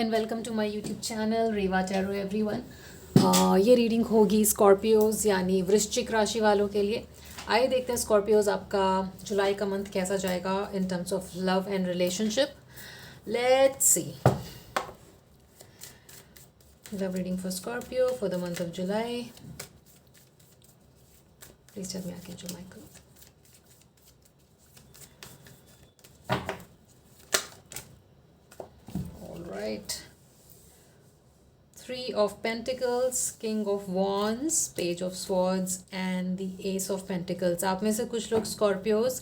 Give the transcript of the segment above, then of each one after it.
And welcome to my YouTube channel Reva tarot everyone. ये reading होगी Scorpios यानी वृश्चिक राशि वालों के लिए। आइए देखते हैं स्कॉर्पियोज़ आपका जुलाई का मंथ कैसा जाएगा in terms of love and relationship. Let's see love reading for Scorpio for the month of July. Please tell me archangel Michael. Right. Three of Pentacles, King of Wands, Page of Swords and the Ace of Pentacles. आप में से कुछ लोग Scorpios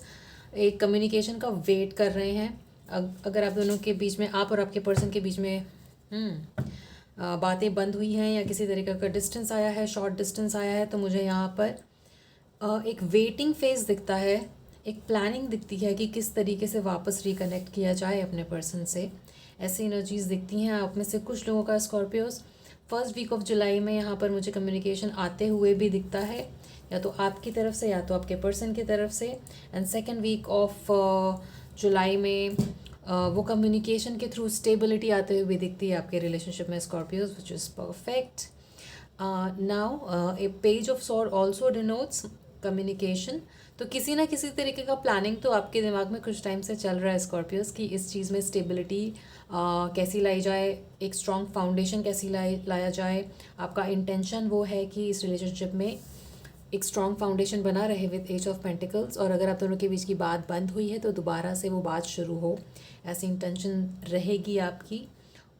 एक communication का wait कर रहे हैं। अगर आप दोनों के बीच में, आप और आपके पर्सन के बीच में बातें बंद हुई हैं या किसी तरीके का डिस्टेंस आया है, शॉर्ट डिस्टेंस आया है, तो मुझे यहाँ पर एक वेटिंग फेज दिखता है, एक प्लानिंग दिखती है कि किस तरीके से वापस रिकनेक्ट किया जाए अपने पर्सन से। ऐसी एनर्जीज़ दिखती हैं आप में से कुछ लोगों का Scorpios. First week of July में यहाँ पर मुझे कम्युनिकेशन आते हुए भी दिखता है, या तो आपकी तरफ से या तो आपके पर्सन की तरफ से। And second week of July में वो कम्युनिकेशन के थ्रू स्टेबिलिटी आते हुए भी दिखती है आपके रिलेशनशिप में Scorpios, which is perfect. Now A page of sword also denotes communication. तो किसी ना किसी तरीके का प्लानिंग तो आपके दिमाग में कुछ टाइम से चल रहा है स्कॉर्पियोज की इस चीज़ में स्टेबिलिटी कैसी लाई जाए, एक स्ट्रॉन्ग फाउंडेशन कैसी लाया जाए। आपका इंटेंशन वो है कि इस रिलेशनशिप में एक स्ट्रॉन्ग फाउंडेशन बना रहे विद एज ऑफ पेंटिकल्स, और अगर आप दोनों के बीच की बात बंद हुई है तो दोबारा से वो बात शुरू हो, ऐसी इंटेंशन रहेगी आपकी।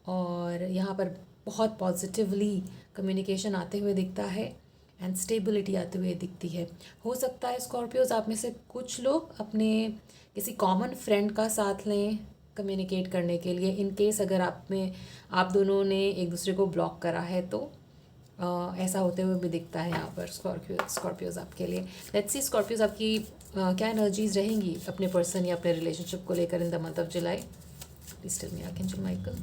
और यहाँ पर बहुत पॉजिटिवली कम्युनिकेशन आते हुए दिखता है एंड स्टेबिलिटी आते हुए दिखती है। हो सकता है स्कॉर्पियोज आप में से कुछ लोग अपने किसी कॉमन फ्रेंड का साथ लें कम्युनिकेट करने के लिए, इन केस अगर आप दोनों ने एक दूसरे को ब्लॉक करा है तो ऐसा होते हुए भी दिखता है यहाँ पर स्कॉर्पियोज आपके लिए। लेट्स सी स्कॉर्पियोज आपकी क्या एनर्जीज रहेंगी अपने पर्सन या अपने रिलेशनशिप को लेकर in the month of July. Please tell me archangel Michael.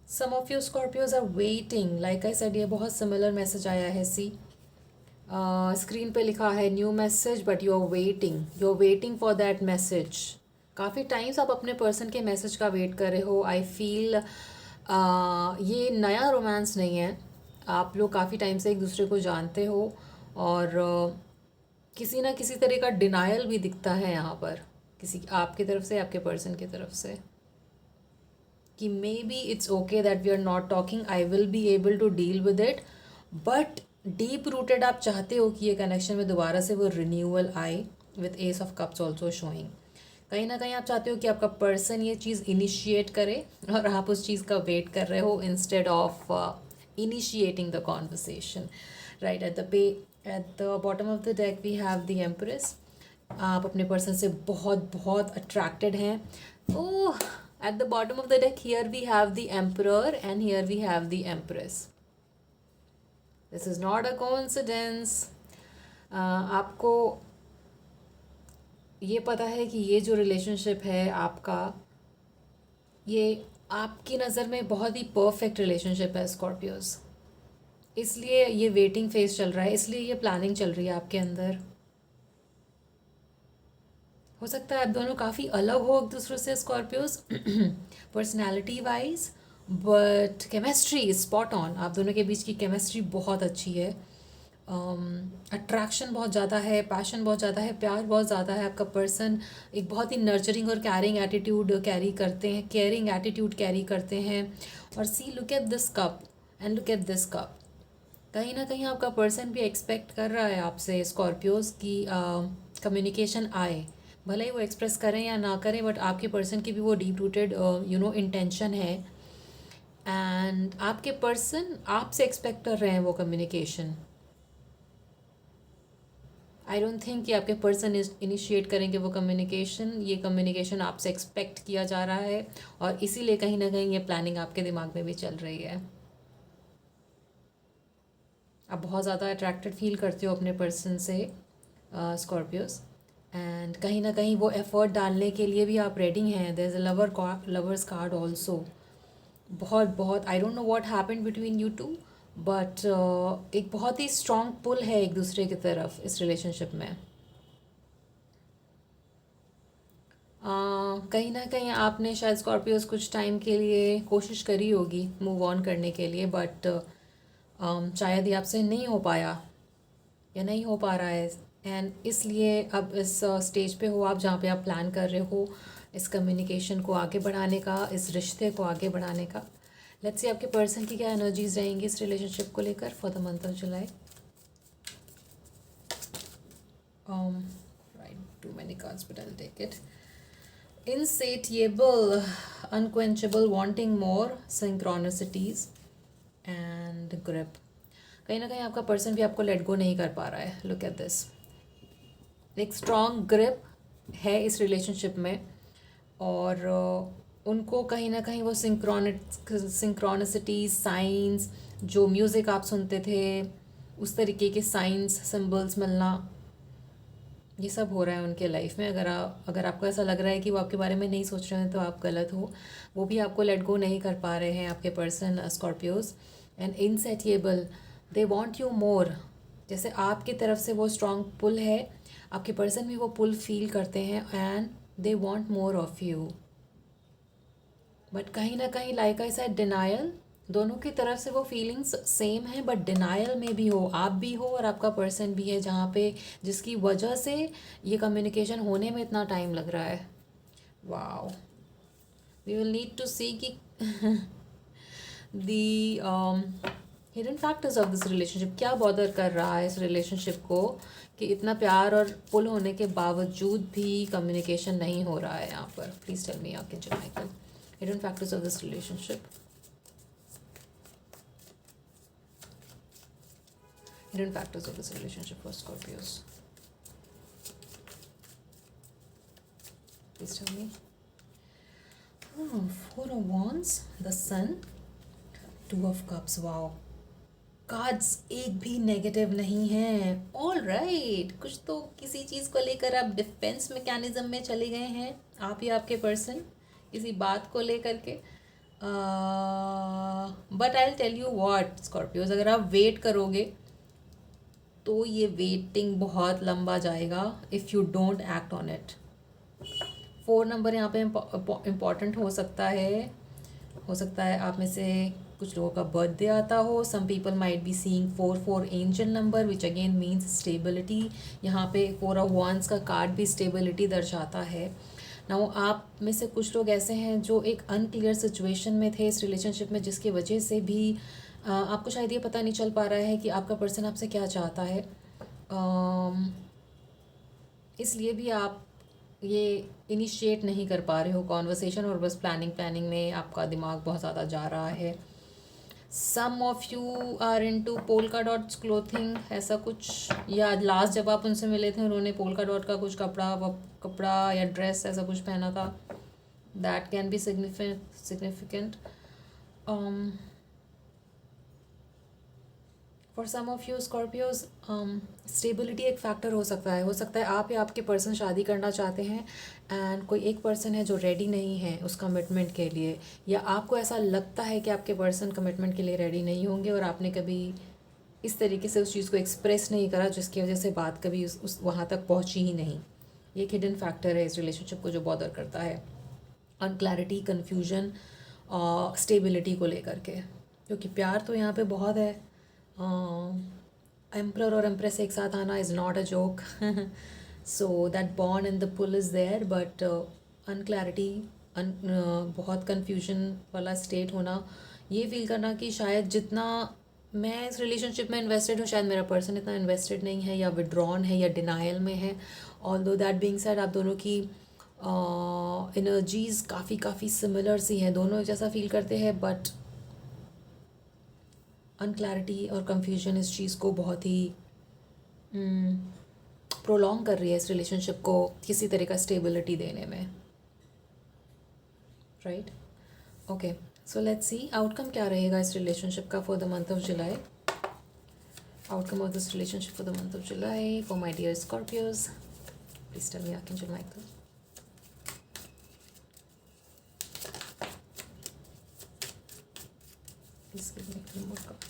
Some of you Scorpios are waiting, like I said, ये बहुत सिमिलर मैसेज आया है। सी स्क्रीन पे लिखा है new message but you are waiting for that message. काफ़ी times आप अपने पर्सन के मैसेज का वेट कर रहे हो। आई फील ये नया रोमांस नहीं है, आप लोग काफ़ी टाइम से एक दूसरे को जानते हो, और किसी ना किसी तरह का डिनायल भी दिखता है यहाँ पर, किसी आपकी तरफ से आपके पर्सन की तरफ से, कि maybe it's okay that we are not talking, I will be able to deal with it. But deep rooted आप चाहते हो कि ये कनेक्शन में दोबारा से वो रिन्यूअल आए, with S of cups also showing. कहीं ना कहीं आप चाहते हो कि आपका पर्सन ये चीज़ इनिशिएट करे और आप उस चीज़ का वेट कर रहे हो instead of initiating the conversation. Right, at the bottom of the deck we have the empress. आप अपने पर्सन से बहुत बहुत अट्रैक्टेड हैं। ओह, at the bottom of the deck here we have the emperor and here we have the empress. This is not a coincidence. आपको ये पता है कि ये जो रिलेशनशिप है आपका, ये आपकी नज़र में बहुत ही परफेक्ट रिलेशनशिप है स्कॉर्पियोज, इसलिए ये वेटिंग फेज चल रहा है, इसलिए ये प्लानिंग चल रही है आपके अंदर। हो सकता है आप दोनों काफ़ी अलग हो एक दूसरे से Scorpios personality wise, but chemistry is spot on. आप दोनों के बीच की केमिस्ट्री बहुत अच्छी है, अट्रैक्शन बहुत ज़्यादा है, पैशन बहुत ज़्यादा है, प्यार बहुत ज़्यादा है। आपका पर्सन एक बहुत ही नर्चरिंग और केयरिंग एटीट्यूड कैरी करते हैं। और see, look at this cup and look at this cup. कहीं ना कहीं आपका पर्सन भी एक्सपेक्ट कर रहा है आपसे स्कॉर्पियोज की कम्युनिकेशन आए, भले ही वो एक्सप्रेस करें या ना करें, बट आपके पर्सन की भी वो डीप रूटेड इंटेंशन है, एंड आपके पर्सन आपसे एक्सपेक्ट कर रहे हैं वो कम्युनिकेशन। आई डोंट थिंक कि आपके पर्सन इनिशिएट करेंगे वो कम्युनिकेशन, ये कम्युनिकेशन आपसे एक्सपेक्ट किया जा रहा है, और इसीलिए कहीं ना कहीं ये प्लानिंग आपके दिमाग में भी चल रही है। आप बहुत ज़्यादा अट्रैक्टेड फील करते हो अपने पर्सन से स्कॉर्पियोज, एंड कहीं ना कहीं वो एफर्ट डालने के लिए भी आप रेडी हैं। There is a lovers card also. बहुत बहुत I don't know what happened between you two, but एक बहुत ही स्ट्रॉन्ग पुल है एक दूसरे की तरफ इस रिलेशनशिप में। कहीं ना कहीं आपने शायद स्कॉर्पियोज कुछ टाइम के लिए कोशिश करी होगी मूव ऑन करने के लिए, बट शायद ये आपसे नहीं हो पाया या नहीं हो पा रहा है। एंड इसलिए अब इस स्टेज पे हो आप जहाँ पे आप प्लान कर रहे हो इस कम्युनिकेशन को आगे बढ़ाने का, इस रिश्ते को आगे बढ़ाने का। लेट्स सी आपके पर्सन की क्या एनर्जीज रहेंगी इस रिलेशनशिप को लेकर for the month of July. Right, too many cards but I will take it. Insatiable, unquenchable, wanting more, synchronicities and grip। कहीं ना कहीं आपका पर्सन भी आपको लेट गो नहीं कर पा रहा है। लुक एट दिस, एक स्ट्रॉन्ग ग्रिप है इस रिलेशनशिप में, और उनको कहीं ना कहीं वो सिंक्रोनिसिटी साइंस, जो म्यूज़िक आप सुनते थे उस तरीके के साइंस सिंबल्स मिलना, ये सब हो रहा है उनके लाइफ में। अगर आपको ऐसा लग रहा है कि वो आपके बारे में नहीं सोच रहे हैं तो आप गलत हो। वो भी आपको लेट गो नहीं कर पा रहे हैं आपके person Scorpios. And insatiable, they want you more. जैसे आपकी तरफ से वो स्ट्रॉन्ग पुल है, आपके पर्सन भी वो पुल फील करते हैं and they want more of you. But कहीं ना कहीं लाइक आई सेड, डिनायल, दोनों की तरफ से वो फीलिंग्स सेम है, बट डिनायल में भी हो, आप भी हो और आपका पर्सन भी है, जहाँ पे जिसकी वजह से ये कम्युनिकेशन होने में इतना टाइम लग रहा है। Wow, we will need to see कि the hidden factors of this relationship, क्या बॉदर कर रहा है इस रिलेशनशिप को कि इतना प्यार और पुल होने के बावजूद भी कम्युनिकेशन नहीं हो रहा है यहाँ पर। Please tell me archangel Michael, hidden factors of this relationship, hidden factors of this relationship for Scorpios, please tell me। Four of Wands, the Sun, Two of Cups। wow, cards एक भी negative नहीं है। All right, कुछ तो किसी चीज़ को लेकर आप डिफेंस मैकेनिज्म में चले गए हैं, आप या आपके पर्सन, किसी बात को लेकर के। But I will tell you what Scorpios, अगर आप वेट करोगे तो ये वेटिंग बहुत लंबा जाएगा if you don't act on it. 4 number यहाँ पे इम्पॉर्टेंट हो सकता है आप में से कुछ लोगों का बर्थडे आता हो। Some people might be seeing 4 angel number which again means stability. यहाँ पे 4 ऑफ वांड्स का कार्ड भी स्टेबिलिटी दर्शाता है। नाउ आप में से कुछ लोग ऐसे हैं जो एक अनक्लियर सिचुएशन में थे इस रिलेशनशिप में, जिसकी वजह से भी आपको शायद ये पता नहीं चल पा रहा है कि आपका पर्सन आपसे क्या चाहता है। इसलिए भी आप ये इनिशिएट नहीं कर पा रहे हो कॉन्वर्सेशन, और बस प्लानिंग में आपका दिमाग बहुत ज़्यादा जा रहा है। Some of you are into polka dots clothing, ऐसा कुछ, या लास्ट जब आप उनसे मिले थे उन्होंने पोल्का डॉट का कुछ कपड़ा या ड्रेस ऐसा कुछ पहना था। That can be significant for some of you Scorpios. Stability एक फैक्टर हो सकता है आप या आपके पर्सन शादी करना चाहते हैं एंड कोई एक पर्सन है जो रेडी नहीं है उस कमिटमेंट के लिए, या आपको ऐसा लगता है कि आपके पर्सन कमिटमेंट के लिए रेडी नहीं होंगे और आपने कभी इस तरीके से उस चीज़ को एक्सप्रेस नहीं करा, जिसकी वजह से बात कभी उस वहाँ तक पहुँची ही नहीं। ये एक हिडन फैक्टर है इस रिलेशनशिप को जो बॉदर करता है, अनक्लैरिटी, कन्फ्यूजन और स्टेबिलिटी को लेकर के, क्योंकि प्यार तो यहाँ पे बहुत है। एम्प्रर और एम्प्रेस एक साथ आना is not a joke. So that bond and the pull is there, but unclarity, बहुत कन्फ्यूजन वाला स्टेट होना, ये फील करना कि शायद जितना मैं इस रिलेशनशिप में इन्वेस्टेड हूँ शायद मेरा पर्सन इतना इन्वेस्टेड नहीं है, या विड्रॉन है, या डिनायल में है। ऑल्दो दैट बीइंग सेड, आप दोनों की एनर्जीज़ काफ़ी सिमिलर सी हैं, दोनों जैसा फील करते हैं, बट अनक्लैरिटी और कंफ्यूजन इस चीज़ को बहुत ही प्रोलॉन्ग कर रही है इस रिलेशनशिप को किसी तरह का स्टेबिलिटी देने में। Right, okay, so let's see outcome क्या रहेगा इस रिलेशनशिप का for the month of July. Outcome of this relationship for the month of July for my dear Scorpios, please tell me archangel Michael. Please give me one more card.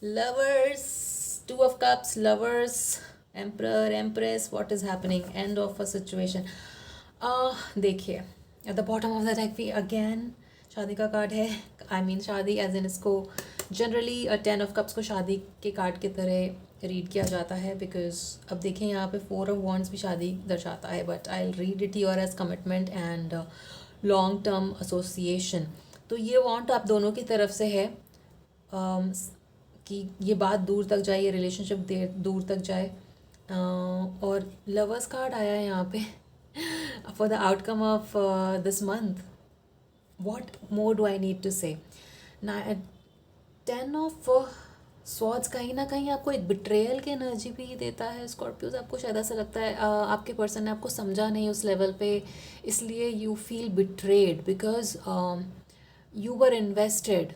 Lovers, Two of Cups, Lovers, Emperor, Empress, what is happening? End of a situation. देखिए, at the bottom of the deck भी again शादी का card है. I mean शादी as in इसको generally 10 of Cups को शादी के कार्ड की तरह रीड किया जाता है, बिकॉज अब देखें यहाँ पे 4 of Wands भी शादी दर्शाता है, but I read it your age commitment and long term association. तो ये वांट आप दोनों की तरफ से है कि ये बात दूर तक जाए, ये रिलेशनशिप दूर तक जाए. और लवर्स कार्ड आया है यहाँ पे for the outcome of this month. What more do I need to say. ना 10 of Swords कहीं ना कहीं आपको एक बिट्रेयल की एनर्जी भी देता है स्कॉर्पियोज. आपको शायद ऐसा लगता है आपके पर्सन ने आपको समझा नहीं उस लेवल पे, इसलिए you feel betrayed because you were invested.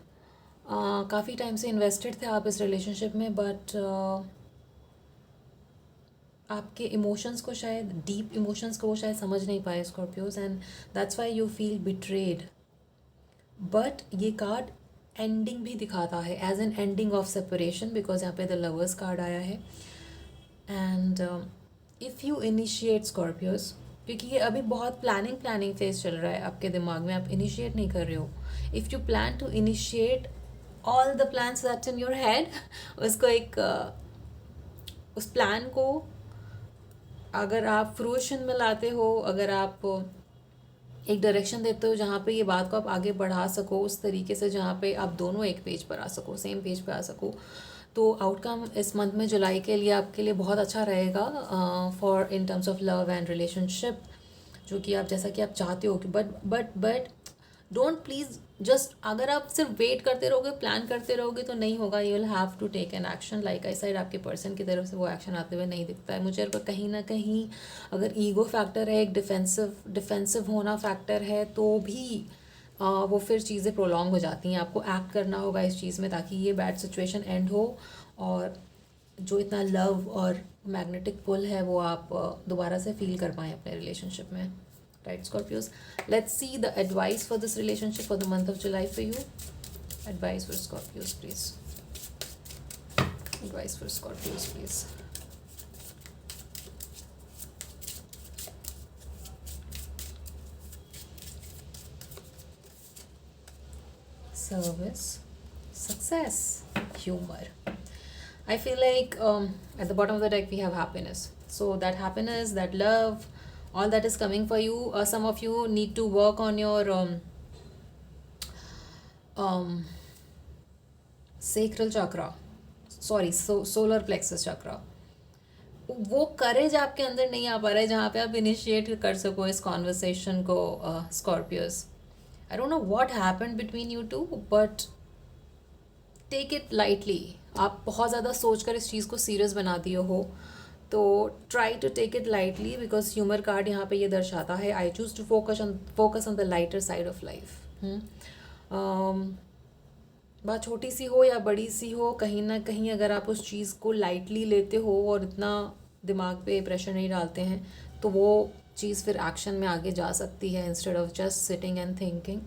काफ़ी टाइम से इन्वेस्टेड थे आप इस रिलेशनशिप में, बट आपके इमोशंस को शायद, डीप इमोशंस को वो शायद समझ नहीं पाए Scorpios, and that's why you feel betrayed. But ये कार्ड एंडिंग भी दिखाता है, as an ending of separation, because यहाँ पे द लवर्स कार्ड आया है. And if you initiate Scorpios, क्योंकि ये अभी बहुत प्लानिंग फेज चल रहा है आपके दिमाग में, आप इनिशिएट नहीं कर रहे हो. If you plan to initiate all the plans that's in your head, उसको एक उस प्लान को अगर आप फ्रूशन में लाते हो, अगर आप एक डायरेक्शन देते हो जहाँ पे ये बात को आप आगे बढ़ा सको उस तरीके से जहाँ पे आप दोनों एक पेज पर आ सको, सेम पेज पे आ सको, तो आउटकम इस मंथ में जुलाई के लिए आपके लिए बहुत अच्छा रहेगा for in terms of love and relationship, जो कि आप जैसा कि आप चाहते हो कि बट डोंट प्लीज़ जस्ट, अगर आप सिर्फ वेट करते रहोगे, प्लान करते रहोगे तो नहीं होगा. You will have to take an action. Like I said, आपके पर्सन की तरफ से वो एक्शन आते हुए नहीं दिखता है मुझे. और कहीं ना कहीं अगर ईगो फैक्टर है, एक डिफेंसिव होना फैक्टर है, तो भी वो फिर चीज़ें प्रोलॉन्ग हो जाती हैं. आपको एक्ट करना होगा इस चीज़ में ताकि ये बैड सिचुएशन एंड हो, और जो इतना लव और मैग्नेटिक पुल है वो आप दोबारा से फील कर पाएँ अपने रिलेशनशिप में. Right, Scorpios, let's see the advice for this relationship for the month of July for you. Advice for Scorpios, please. Advice for Scorpios, please. Service, success, humor. I feel like at the bottom of the deck we have happiness. So that happiness, that love, all that is coming for you. Some of you need to work on your sacral chakra, solar plexus chakra. वो करेज आपके अंदर नहीं आ पा रहा है जहाँ पे आप इनिशिएट कर सको इस कॉन्वर्सेशन को. Scorpios, I don't know what happened between you two, but take it lightly. आप बहुत ज़्यादा सोचकर इस चीज़ को सीरियस बना दिए हो, तो try to take it lightly, because humour card यहाँ पे ये दर्शाता है I choose to focus on the lighter side of life. बात छोटी सी हो या बड़ी सी हो, कहीं ना कहीं अगर आप उस चीज़ को लाइटली लेते हो और इतना दिमाग पे प्रेशर नहीं डालते हैं, तो वो चीज़ फिर एक्शन में आगे जा सकती है instead of just sitting and thinking.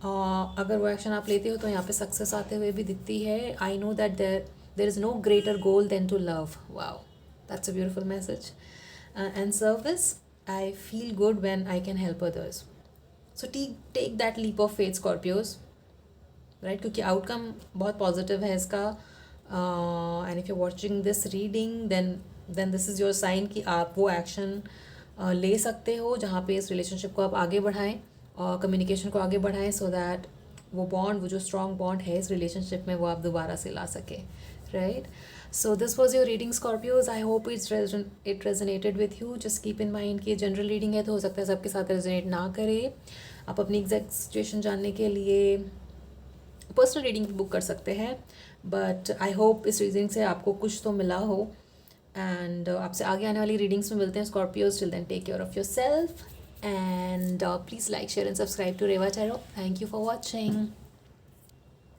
अगर वो एक्शन आप लेते हो तो यहाँ पे सक्सेस आते हुए भी दिखती है. I know that there is no greater goal than to love. Wow, that's a beautiful message. And service, I feel good when I can help others. So take that leap of faith, Scorpios, right? क्योंकि outcome बहुत positive है इसका. And if you're watching this reading, then this is your sign कि आप वो action ले सकते हो जहाँ पे इस relationship को आप आगे बढ़ाएं और communication को आगे बढ़ाएं, so that वो bond, वो जो strong bond है इस relationship में, वो आप दोबारा से ला सके, right? So this was your reading, Scorpios. I hope it resonated with you. Just keep in mind कि जनरल रीडिंग है तो हो सकता है सबके साथ रेजोनेट ना करे. आप अपनी एग्जैक्ट सिचुएशन जानने के लिए पर्सनल रीडिंग बुक कर सकते हैं, बट आई होप इस रीडिंग से आपको कुछ तो मिला हो. एंड आपसे आगे आने वाली रीडिंग्स में मिलते हैं Scorpios. Till then take care of yourself, and please like, share and subscribe to Reva tarot. Thank you for watching.